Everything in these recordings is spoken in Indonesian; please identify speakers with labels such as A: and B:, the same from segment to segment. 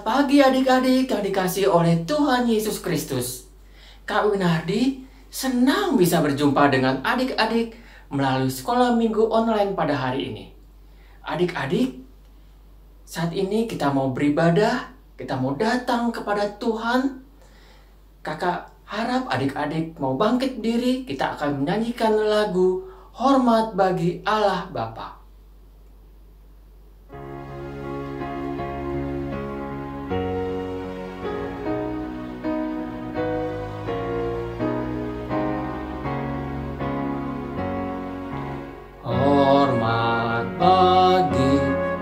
A: Selamat pagi adik-adik yang dikasihi oleh Tuhan Yesus Kristus. Kak Winardi senang bisa berjumpa dengan adik-adik melalui sekolah minggu online pada hari ini. Adik-adik, saat ini kita mau beribadah, kita mau datang kepada Tuhan. Kakak harap adik-adik mau bangkit diri, kita akan menyanyikan lagu Hormat bagi Allah Bapa. Hormat bagi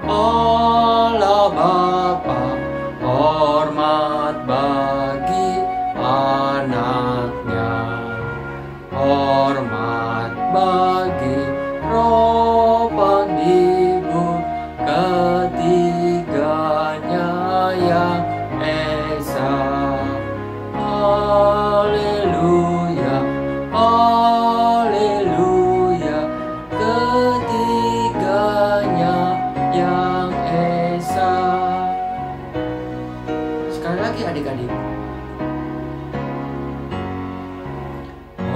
A: Allah Bapa, hormat bagi anaknya, hormat bagi Roh Penghibur, ketiganya yang esa. Haleluya, haleluya, ketiganya yang esa. Sekali lagi adik-adik.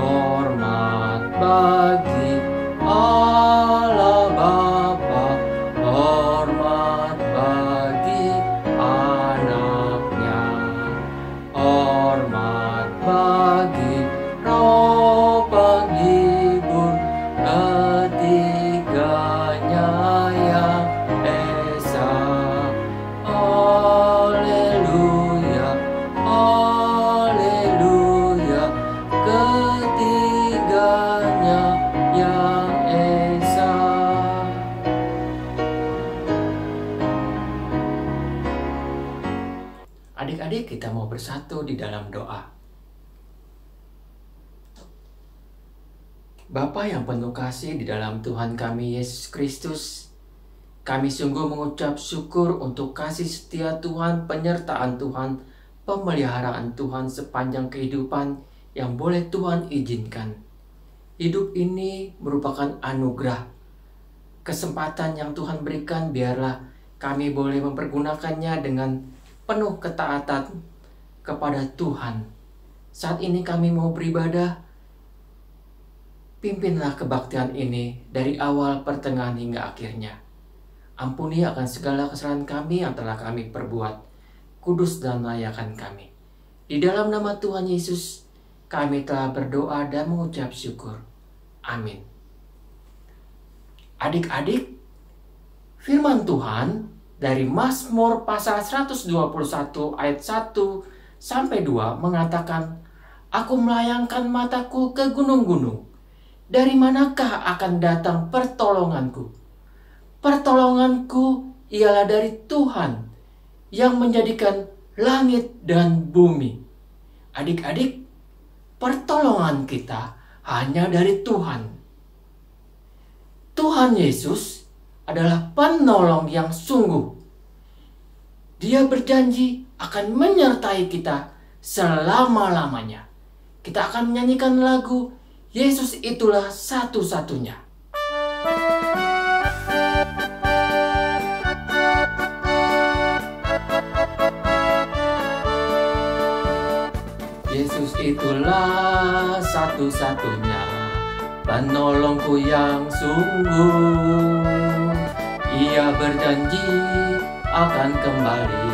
A: Hormat bagi Allah Bapa, hormat bagi anaknya, hormat bagi Roh Penghibur, ketiganya yang esa. Haleluya, haleluya, ketiganya yang esa. Adik-adik, kita mau bersatu di dalam doa. Bapa yang penuh kasih di dalam Tuhan kami Yesus Kristus, kami sungguh mengucap syukur untuk kasih setia Tuhan, penyertaan Tuhan, pemeliharaan Tuhan sepanjang kehidupan yang boleh Tuhan izinkan. Hidup ini merupakan anugerah, kesempatan yang Tuhan berikan, biarlah kami boleh mempergunakannya dengan penuh ketaatan kepada Tuhan. Saat ini kami mau beribadah, pimpinlah kebaktian ini dari awal, pertengahan hingga akhirnya. Ampuni akan segala kesalahan kami yang telah kami perbuat. Kudus dan layakan kami. Di dalam nama Tuhan Yesus, kami telah berdoa dan mengucap syukur. Amin. Adik-adik, firman Tuhan dari Mazmur pasal 121 ayat 1 sampai 2 mengatakan, Aku melayangkan mataku ke gunung-gunung. Dari manakah akan datang pertolonganku? Pertolonganku ialah dari Tuhan yang menjadikan langit dan bumi. Adik-adik, pertolongan kita hanya dari Tuhan. Tuhan Yesus adalah penolong yang sungguh. Dia berjanji akan menyertai kita selama-lamanya. Kita akan menyanyikan lagu Yesus itulah satu-satunya. Yesus itulah satu-satunya penolongku yang sungguh. Ia berjanji akan kembali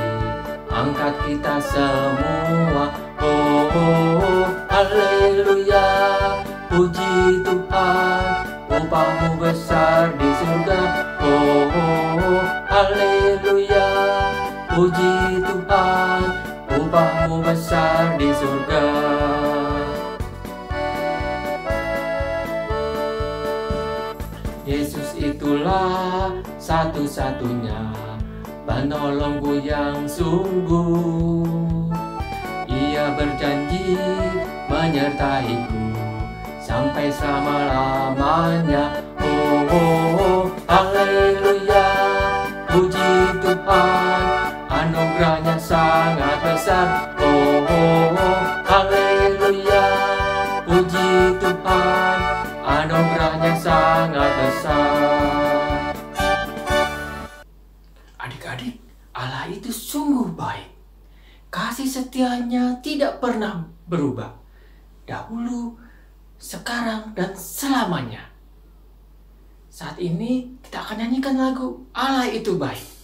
A: angkat kita semua. Oh, oh, haleluya, puji Tuhan, upahmu besar di surga. Oh, oh, haleluya, puji Tuhan, upahmu besar di surga. Yesus itulah satu-satunya penolongku yang sungguh. Ia berjanji menyertaiku sampai selama-lamanya. Oh, oh, oh, haleluya, puji Tuhan, anugerahnya sangat besar. Oh, oh, oh, haleluya, puji Tuhan, anugerahnya sangat besar. Adik-adik, Allah itu sungguh baik. kasih setianya tidak pernah berubah. Dahulu, sekarang, dan selamanya. Saat ini kita akan nyanyikan lagu Allah Itu Baik.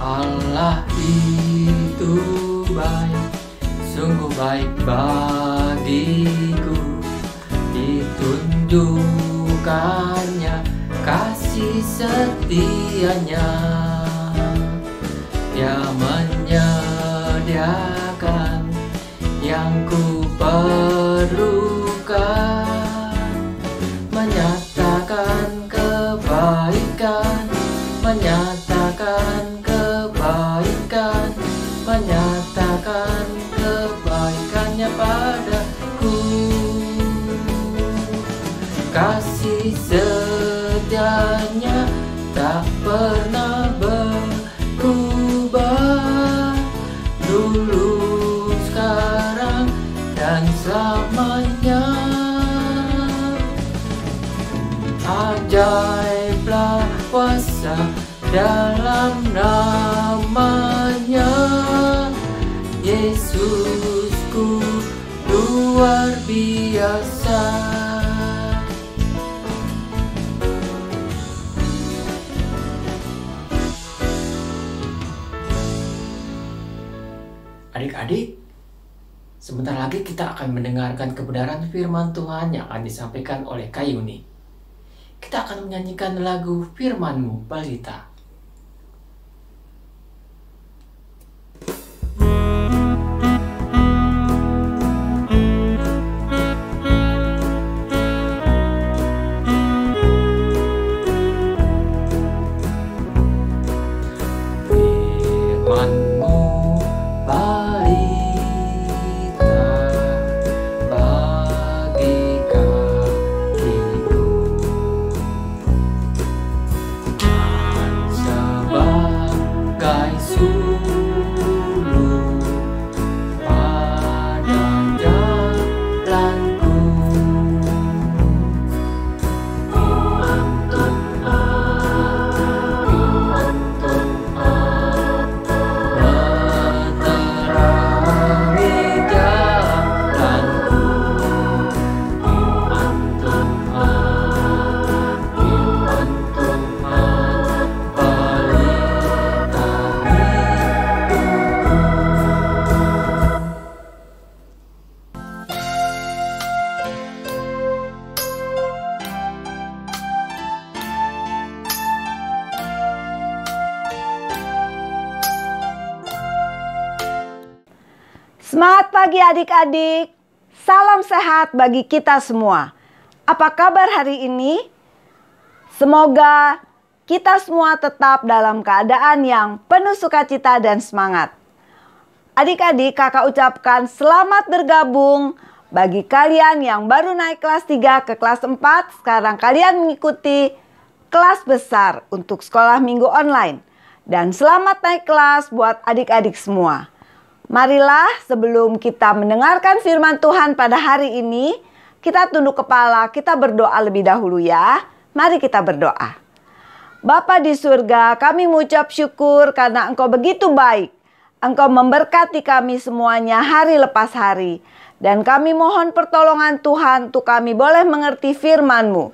A: Allah itu baik, sungguh baik bagiku. Ditunjukkannya kasih setianya. Dia menyediakan yang ku perlukan, menyatakan kebaikan, menyatakan kebaikan, menyatakan kebaikannya padaku. Kasih setianya tak pernah berubah, dulu, sekarang, dan selamanya. Ajaiblah kuasa dalam namanya, Yesusku luar biasa. Adik-adik, sebentar lagi kita akan mendengarkan kebenaran firman Tuhan yang akan disampaikan oleh Kak Yuni. Kita akan menyanyikan lagu Firman-Mu, Balita.
B: Semangat pagi adik-adik, salam sehat bagi kita semua. Apa kabar hari ini? Semoga kita semua tetap dalam keadaan yang penuh sukacita dan semangat. Adik-adik, kakak ucapkan selamat bergabung bagi kalian yang baru naik kelas 3 ke kelas 4. Sekarang kalian mengikuti kelas besar untuk sekolah minggu online. Dan selamat naik kelas buat adik-adik semua. Marilah sebelum kita mendengarkan firman Tuhan pada hari ini, kita tunduk kepala, kita berdoa lebih dahulu ya. Mari kita berdoa. Bapa di surga, kami mengucap syukur karena Engkau begitu baik. Engkau memberkati kami semuanya hari lepas hari. Dan kami mohon pertolongan Tuhan untuk kami boleh mengerti firman-Mu.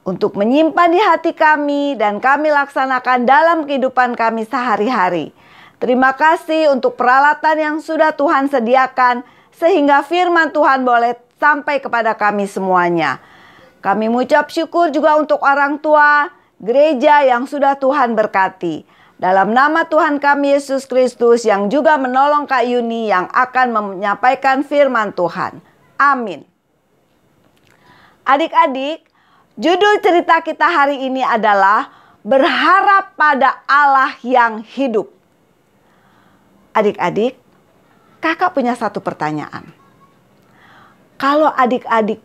B: Untuk menyimpan di hati kami dan kami laksanakan dalam kehidupan kami sehari-hari. Terima kasih untuk peralatan yang sudah Tuhan sediakan sehingga firman Tuhan boleh sampai kepada kami semuanya. Kami mengucap syukur juga untuk orang tua, gereja yang sudah Tuhan berkati. Dalam nama Tuhan kami Yesus Kristus yang juga menolong Kak Yuni yang akan menyampaikan firman Tuhan. Amin. Adik-adik, judul cerita kita hari ini adalah berharap pada Allah yang hidup. Adik-adik, kakak punya satu pertanyaan. Kalau adik-adik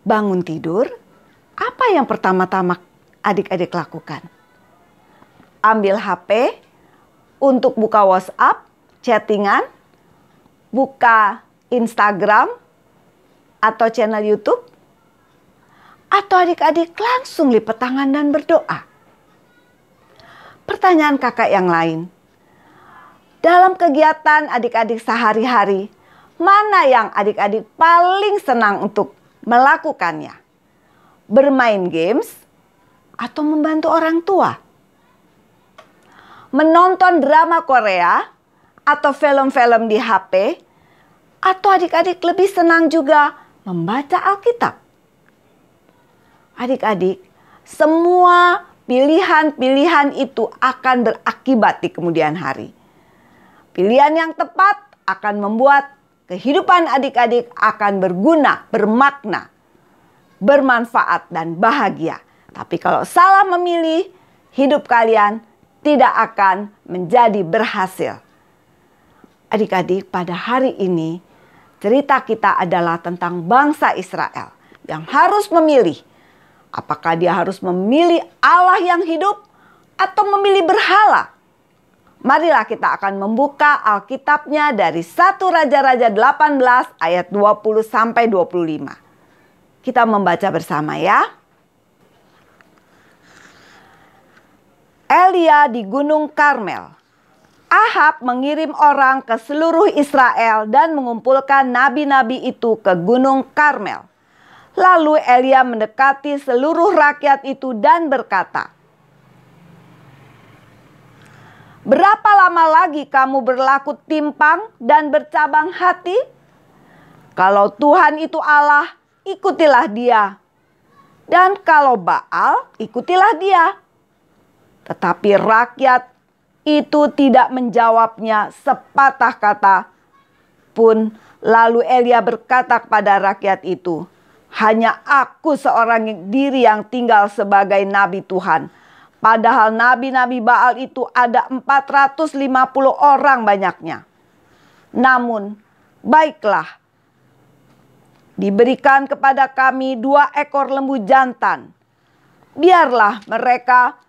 B: bangun tidur, apa yang pertama-tama adik-adik lakukan? ambil HP untuk buka WhatsApp, chattingan, buka Instagram atau channel YouTube? Atau adik-adik langsung lipat tangan dan berdoa? Pertanyaan kakak yang lain. Dalam kegiatan adik-adik sehari-hari, mana yang adik-adik paling senang untuk melakukannya? Bermain games atau membantu orang tua? Menonton drama Korea atau film-film di HP? Atau adik-adik lebih senang juga membaca Alkitab? Adik-adik, semua pilihan-pilihan itu akan berakibat di kemudian hari. Pilihan yang tepat akan membuat kehidupan adik-adik akan berguna, bermakna, bermanfaat, dan bahagia. Tapi kalau salah memilih, hidup kalian tidak akan menjadi berhasil. Adik-adik, pada hari ini cerita kita adalah tentang bangsa Israel yang harus memilih. Apakah dia harus memilih Allah yang hidup atau memilih berhala? Marilah kita akan membuka Alkitabnya dari 1 Raja-Raja 18 ayat 20 sampai 25. Kita membaca bersama ya. Elia di Gunung Karmel. Ahab mengirim orang ke seluruh Israel dan mengumpulkan nabi-nabi itu ke Gunung Karmel. Lalu Elia mendekati seluruh rakyat itu dan berkata, "Berapa lama lagi kamu berlaku timpang dan bercabang hati? Kalau Tuhan itu Allah, ikutilah dia. Dan kalau Baal, ikutilah dia." Tetapi rakyat itu tidak menjawabnya sepatah kata pun. Lalu Elia berkata kepada rakyat itu, "Hanya aku seorang diri yang tinggal sebagai nabi Tuhan. Padahal nabi-nabi Baal itu ada 450 orang banyaknya. Namun, baiklah, diberikan kepada kami 2 ekor lembu jantan. Biarlah mereka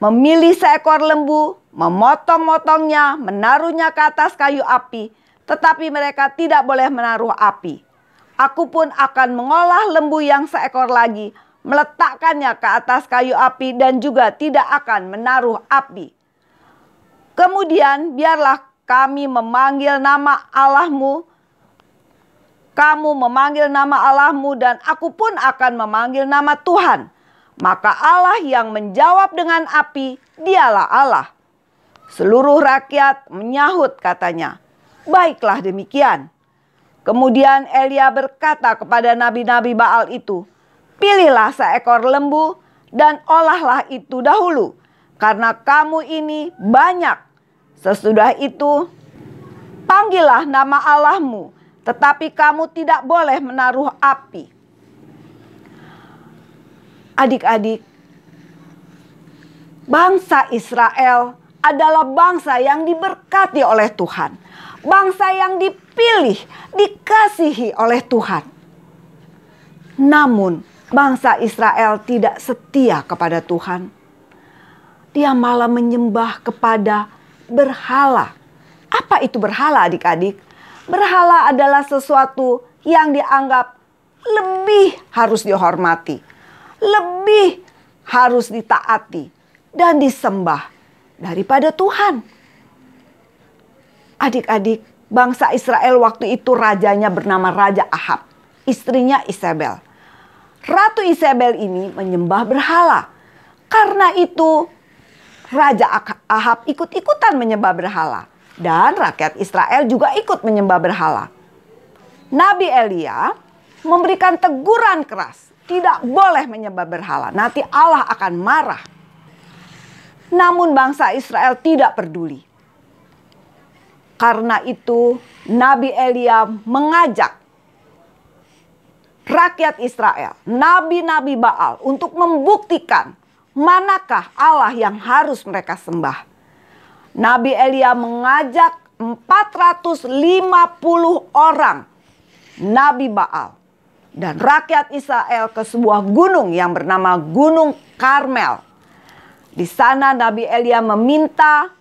B: memilih seekor lembu, memotong-motongnya, menaruhnya ke atas kayu api. Tetapi mereka tidak boleh menaruh api. Aku pun akan mengolah lembu yang seekor lagi, meletakkannya ke atas kayu api dan juga tidak akan menaruh api. Kemudian biarlah kami memanggil nama Allahmu. Kamu memanggil nama Allahmu dan aku pun akan memanggil nama Tuhan. Maka Allah yang menjawab dengan api, dialah Allah." Seluruh rakyat menyahut katanya, "Baiklah demikian." Kemudian Elia berkata kepada nabi-nabi Baal itu, "Pilihlah seekor lembu dan olahlah itu dahulu, karena kamu ini banyak. Sesudah itu, panggillah nama Allahmu, tetapi kamu tidak boleh menaruh api." Adik-adik, bangsa Israel adalah bangsa yang diberkati oleh Tuhan. Bangsa yang dipilih, dikasihi oleh Tuhan. Namun, bangsa Israel tidak setia kepada Tuhan. Dia malah menyembah kepada berhala. Apa itu berhala, adik-adik? Berhala adalah sesuatu yang dianggap lebih harus dihormati, lebih harus ditaati dan disembah daripada Tuhan. Adik-adik, bangsa Israel waktu itu rajanya bernama Raja Ahab, istrinya Isabel. Ratu Isabel ini menyembah berhala. Karena itu Raja Ahab ikut-ikutan menyembah berhala. Dan rakyat Israel juga ikut menyembah berhala. Nabi Elia memberikan teguran keras. Tidak boleh menyembah berhala, nanti Allah akan marah. Namun bangsa Israel tidak peduli. Karena itu Nabi Elia mengajak rakyat Israel, nabi-nabi Baal, untuk membuktikan manakah Allah yang harus mereka sembah. Nabi Elia mengajak 450 orang nabi Baal dan rakyat Israel ke sebuah gunung yang bernama Gunung Karmel. Di sana Nabi Elia meminta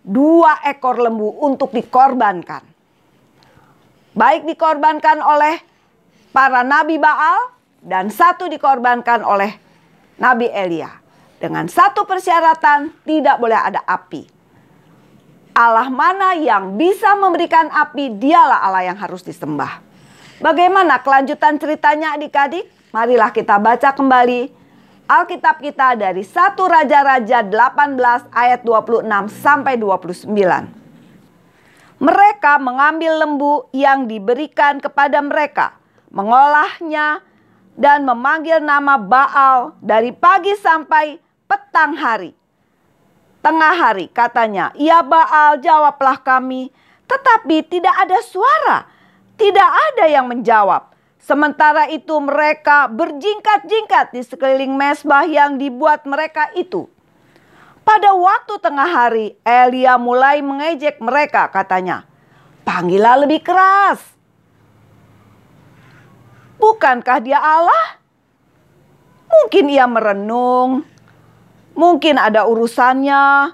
B: 2 ekor lembu untuk dikorbankan. Baik dikorbankan oleh para nabi Baal dan 1 dikorbankan oleh Nabi Elia. Dengan 1 persyaratan, tidak boleh ada api. Allah mana yang bisa memberikan api, dialah Allah yang harus disembah. Bagaimana kelanjutan ceritanya adik-adik? Marilah kita baca kembali Alkitab kita dari 1 Raja-Raja 18 ayat 26 sampai 29. Mereka mengambil lembu yang diberikan kepada mereka, mengolahnya dan memanggil nama Baal dari pagi sampai petang hari. Tengah hari katanya, "Ya Baal, jawablah kami." Tetapi tidak ada suara, tidak ada yang menjawab. Sementara itu mereka berjingkat-jingkat di sekeliling mezbah yang dibuat mereka itu. Pada waktu tengah hari, Elia mulai mengejek mereka, katanya, "Panggillah lebih keras. Bukankah dia Allah? Mungkin ia merenung, mungkin ada urusannya,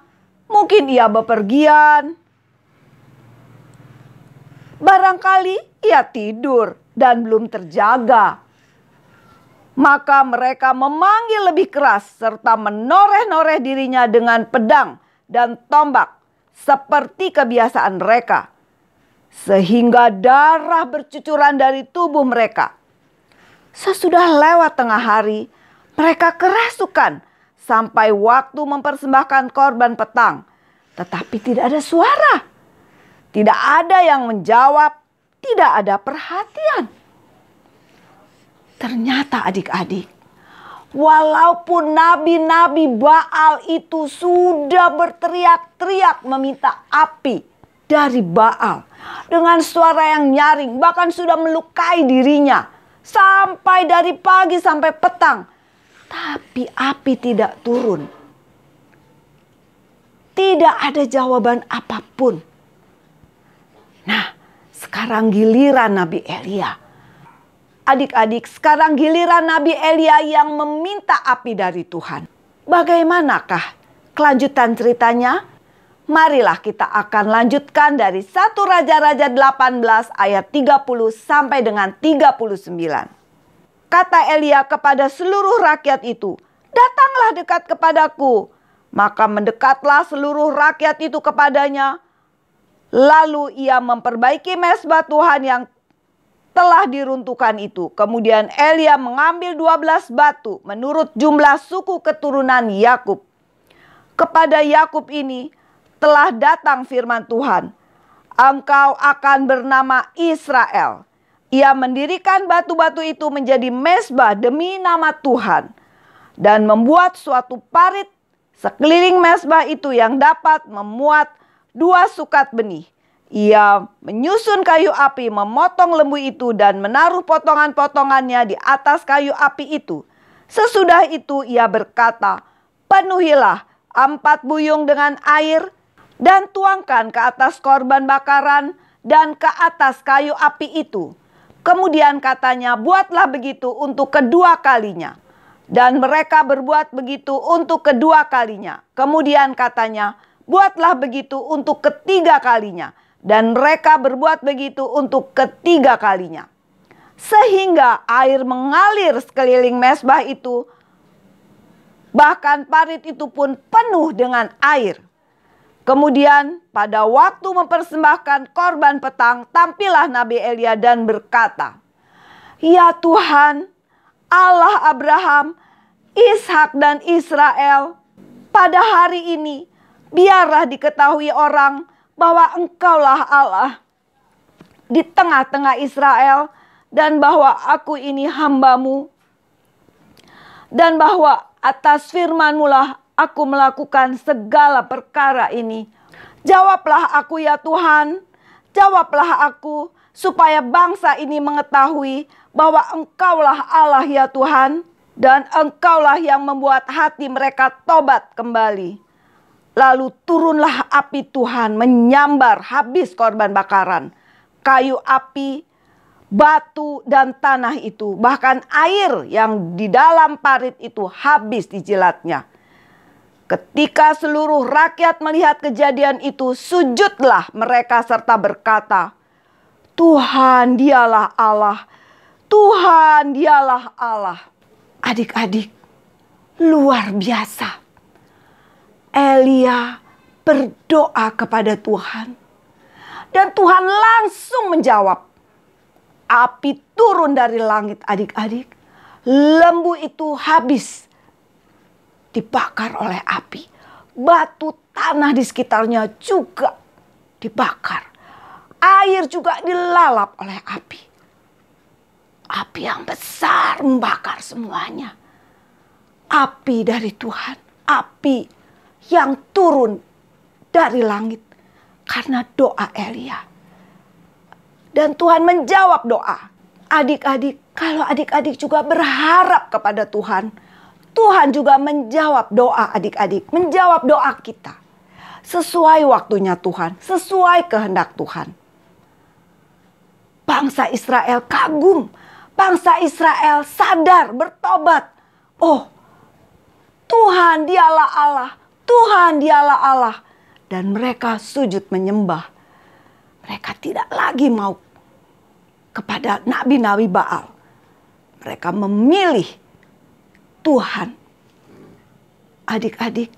B: mungkin ia bepergian. Barangkali ia tidur dan belum terjaga." Maka mereka memanggil lebih keras serta menoreh-noreh dirinya dengan pedang dan tombak seperti kebiasaan mereka, sehingga darah bercucuran dari tubuh mereka. Sesudah lewat tengah hari, mereka kerasukan sampai waktu mempersembahkan korban petang, tetapi tidak ada suara, tidak ada yang menjawab, tidak ada perhatian. Ternyata adik-adik, walaupun nabi-nabi Baal itu sudah berteriak-teriak meminta api dari Baal dengan suara yang nyaring, bahkan sudah melukai dirinya sampai dari pagi sampai petang, tapi api tidak turun. Tidak ada jawaban apapun. Nah, sekarang giliran Nabi Elia. Adik-adik, sekarang giliran Nabi Elia yang meminta api dari Tuhan. Bagaimanakah kelanjutan ceritanya? Marilah kita akan lanjutkan dari 1 Raja-Raja 18 ayat 30 sampai dengan 39. Kata Elia kepada seluruh rakyat itu, "Datanglah dekat kepadaku." Maka mendekatlah seluruh rakyat itu kepadanya. Lalu ia memperbaiki mezbah Tuhan yang telah diruntuhkan itu. Kemudian Elia mengambil 12 batu menurut jumlah suku keturunan Yakub. Kepada Yakub ini telah datang firman Tuhan, "Engkau akan bernama Israel." Ia mendirikan batu-batu itu menjadi mezbah demi nama Tuhan, dan membuat suatu parit sekeliling mezbah itu yang dapat memuat 2 sukat benih. Ia menyusun kayu api, memotong lembu itu dan menaruh potongan-potongannya di atas kayu api itu. Sesudah itu ia berkata, "Penuhilah 4 buyung dengan air dan tuangkan ke atas korban bakaran dan ke atas kayu api itu." Kemudian katanya, "Buatlah begitu untuk kedua kalinya." Dan mereka berbuat begitu untuk kedua kalinya. Kemudian katanya, "Buatlah begitu untuk ketiga kalinya." Dan mereka berbuat begitu untuk ketiga kalinya. Sehingga air mengalir sekeliling mezbah itu. Bahkan parit itu pun penuh dengan air. Kemudian pada waktu mempersembahkan korban petang, tampillah Nabi Elia dan berkata, "Ya Tuhan, Allah Abraham, Ishak dan Israel, pada hari ini biarlah diketahui orang bahwa Engkaulah Allah di tengah-tengah Israel, dan bahwa aku ini hamba-Mu, dan bahwa atas firman-Mu lah aku melakukan segala perkara ini. Jawablah aku ya Tuhan, jawablah aku, supaya bangsa ini mengetahui bahwa Engkaulah Allah ya Tuhan, dan Engkaulah yang membuat hati mereka tobat kembali." Lalu turunlah api Tuhan menyambar habis korban bakaran, kayu api, batu dan tanah itu. Bahkan air yang di dalam parit itu habis dijilatnya. Ketika seluruh rakyat melihat kejadian itu, sujudlah mereka serta berkata, Tuhan dialah Allah, Tuhan dialah Allah. Adik-adik, luar biasa. Elia berdoa kepada Tuhan. Dan Tuhan langsung menjawab. Api turun dari langit, adik-adik. Lembu itu habis dibakar oleh api. Batu tanah di sekitarnya juga dibakar. Air juga dilalap oleh api. Api yang besar membakar semuanya. Api dari Tuhan. Api yang turun dari langit karena doa Elia. Dan Tuhan menjawab doa. Adik-adik, kalau adik-adik juga berharap kepada Tuhan, Tuhan juga menjawab doa adik-adik, menjawab doa kita. Sesuai waktunya Tuhan, sesuai kehendak Tuhan. Bangsa Israel kagum, bangsa Israel sadar, bertobat. Oh, Tuhan dialah Allah, Tuhan dialah Allah. Dan mereka sujud menyembah. Mereka tidak lagi mau kepada nabi-nabi Baal. Mereka memilih Tuhan. Adik-adik,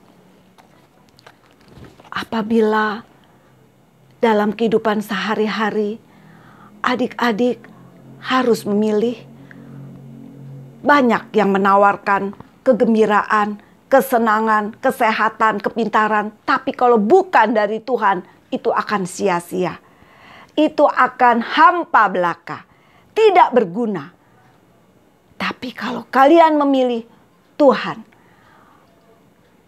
B: apabila dalam kehidupan sehari-hari adik-adik harus memilih, banyak yang menawarkan kegembiraan, kesenangan, kesehatan, kepintaran. Tapi kalau bukan dari Tuhan, itu akan sia-sia. Itu akan hampa belaka. Tidak berguna. Tapi kalau kalian memilih Tuhan.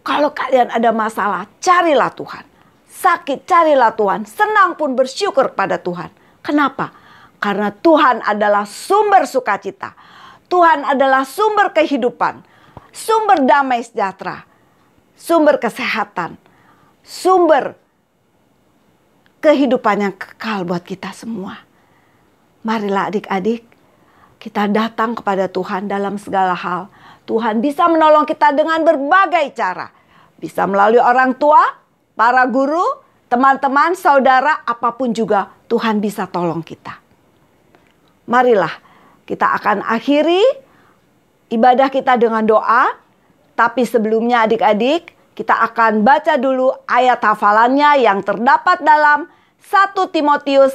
B: Kalau kalian ada masalah, carilah Tuhan. Sakit, carilah Tuhan. Senang pun bersyukur pada Tuhan. Kenapa? Karena Tuhan adalah sumber sukacita. Tuhan adalah sumber kehidupan. Sumber damai sejahtera, sumber kesehatan, sumber kehidupan yang kekal buat kita semua. Marilah adik-adik, kita datang kepada Tuhan dalam segala hal. Tuhan bisa menolong kita dengan berbagai cara. Bisa melalui orang tua, para guru, teman-teman, saudara, apapun juga Tuhan bisa tolong kita. Marilah kita akan akhiri ibadah kita dengan doa, tapi sebelumnya adik-adik, kita akan baca dulu ayat hafalannya yang terdapat dalam 1 Timotius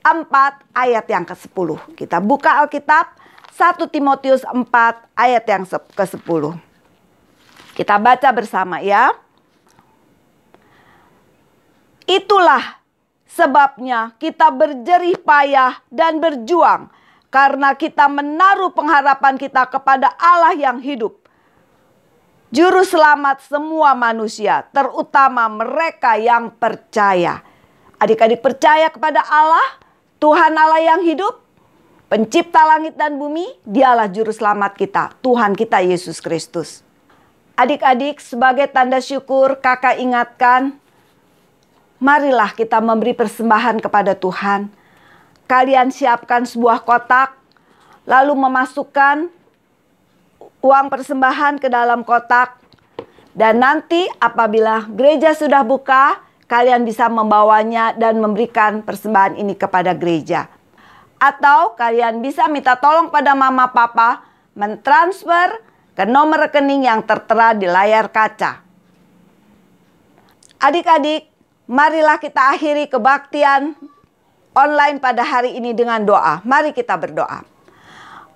B: 4 ayat yang ke-10. Kita buka Alkitab, 1 Timotius 4 ayat yang ke-10. Kita baca bersama ya. Itulah sebabnya kita berjerih payah dan berjuang, karena kita menaruh pengharapan kita kepada Allah yang hidup. Juru selamat semua manusia, terutama mereka yang percaya. Adik-adik percaya kepada Allah, Tuhan Allah yang hidup, pencipta langit dan bumi, dialah juru selamat kita, Tuhan kita Yesus Kristus. Adik-adik, sebagai tanda syukur kakak ingatkan, marilah kita memberi persembahan kepada Tuhan. Kalian siapkan sebuah kotak, lalu memasukkan uang persembahan ke dalam kotak. Dan nanti apabila gereja sudah buka, kalian bisa membawanya dan memberikan persembahan ini kepada gereja. Atau kalian bisa minta tolong pada mama papa mentransfer ke nomor rekening yang tertera di layar kaca. Adik-adik, marilah kita akhiri kebaktian online pada hari ini dengan doa. Mari kita berdoa.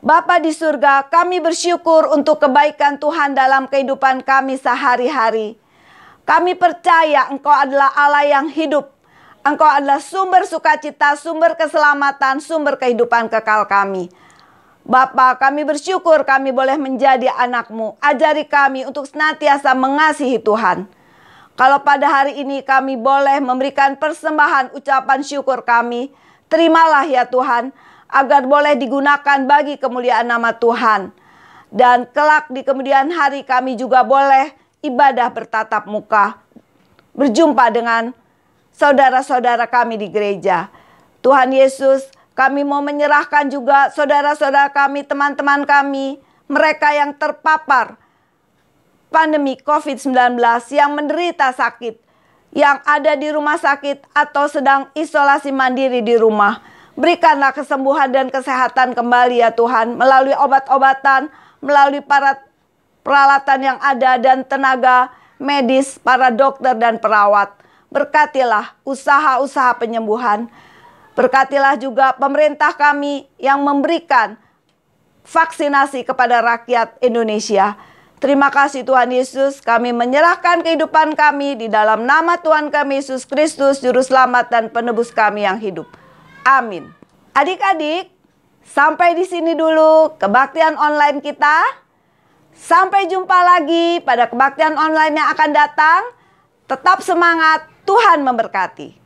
B: Bapa di surga, kami bersyukur untuk kebaikan Tuhan dalam kehidupan kami sehari-hari. Kami percaya Engkau adalah Allah yang hidup. Engkau adalah sumber sukacita, sumber keselamatan, sumber kehidupan kekal kami. Bapa, kami bersyukur kami boleh menjadi anak-Mu. Ajari kami untuk senantiasa mengasihi Tuhan. Kalau pada hari ini kami boleh memberikan persembahan ucapan syukur kami, terimalah ya Tuhan, agar boleh digunakan bagi kemuliaan nama Tuhan. Dan kelak di kemudian hari kami juga boleh ibadah bertatap muka, berjumpa dengan saudara-saudara kami di gereja. Tuhan Yesus, kami mau menyerahkan juga saudara-saudara kami, teman-teman kami, mereka yang terpapar pandemi COVID-19 yang menderita sakit, yang ada di rumah sakit atau sedang isolasi mandiri di rumah. Berikanlah kesembuhan dan kesehatan kembali ya Tuhan, melalui obat-obatan, melalui para peralatan yang ada dan tenaga medis, para dokter dan perawat. Berkatilah usaha-usaha penyembuhan. Berkatilah juga pemerintah kami yang memberikan vaksinasi kepada rakyat Indonesia. Terima kasih Tuhan Yesus, kami menyerahkan kehidupan kami di dalam nama Tuhan kami Yesus Kristus, Juru Selamat dan Penebus kami yang hidup. Amin. Adik-adik, sampai di sini dulu kebaktian online kita. Sampai jumpa lagi pada kebaktian online yang akan datang. Tetap semangat, Tuhan memberkati.